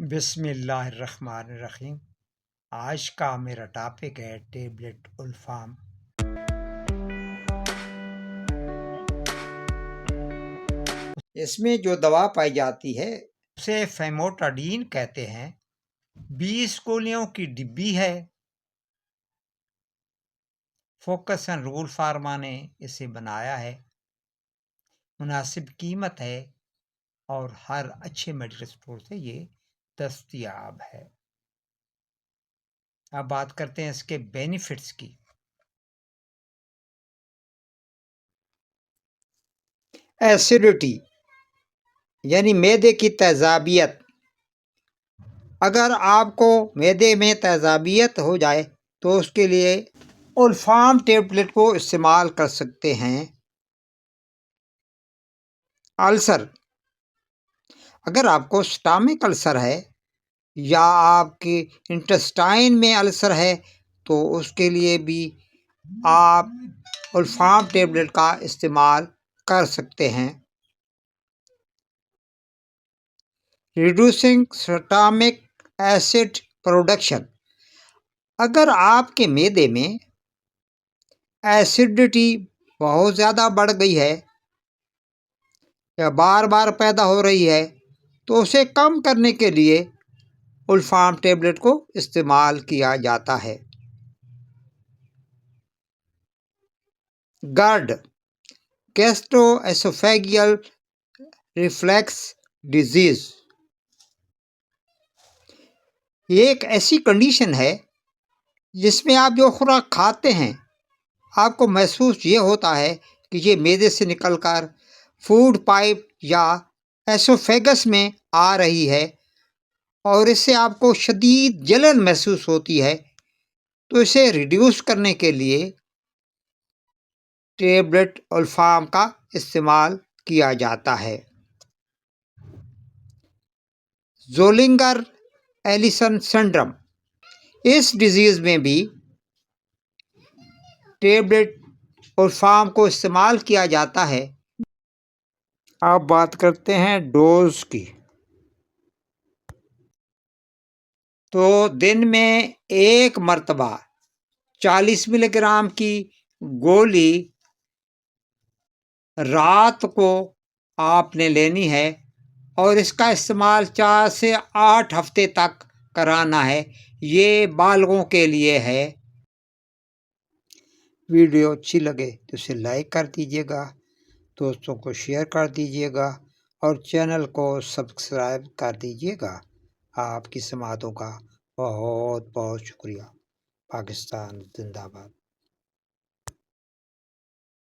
बिस्मिल्लाहिर्रहमानिर्रहीम। आज का मेरा टॉपिक है टेबलेट उल्फाम। इसमें जो दवा पाई जाती है उसे फेमोटाडीन कहते हैं। 20 गोलियों की डिब्बी है। फोकस एंड रूल फार्मा ने इसे बनाया है। मुनासिब कीमत है और हर अच्छे मेडिकल स्टोर से ये दस्तयाब है। अब बात करते हैं इसके बेनिफिट्स की। एसिडिटी यानी मैदे की तेजाबियत। अगर आपको मैदे में तेजाबियत हो जाए तो उसके लिए उल्फाम टेबलेट को इस्तेमाल कर सकते हैं। अल्सर, अगर आपको स्टमक अल्सर है या आपके इंटेस्टाइन में अल्सर है तो उसके लिए भी आप उल्फाम टेबलेट का इस्तेमाल कर सकते हैं। रिड्यूसिंग स्टमक एसिड प्रोडक्शन, अगर आपके मैदे में एसिडिटी बहुत ज़्यादा बढ़ गई है या बार बार पैदा हो रही है तो उसे कम करने के लिए उल्फाम टेबलेट को इस्तेमाल किया जाता है। GERD, गैस्ट्रोएसोफेगियल रिफ्लक्स डिजीज, ये एक ऐसी कंडीशन है जिसमें आप जो खुराक खाते हैं आपको महसूस ये होता है कि ये मैदे से निकलकर फूड पाइप या एसोफेगस में आ रही है और इससे आपको शदीद जलन महसूस होती है। तो इसे रिड्यूस करने के लिए टेबलेट उल्फाम का इस्तेमाल किया जाता है। ज़ोलिंगर एलिसन सिंड्रोम, इस डिजीज़ में भी टेबलेट उल्फाम को इस्तेमाल किया जाता है। अब बात करते हैं डोज की। तो दिन में एक मर्तबा 40 मिलीग्राम की गोली रात को आपने लेनी है और इसका इस्तेमाल 4 से 8 हफ्ते तक कराना है। ये बालगों के लिए है। वीडियो अच्छी लगे तो इसे लाइक कर दीजिएगा, दोस्तों को शेयर कर दीजिएगा और चैनल को सब्सक्राइब कर दीजिएगा। आपकी समातों का बहुत बहुत शुक्रिया। पाकिस्तान जिंदाबाद।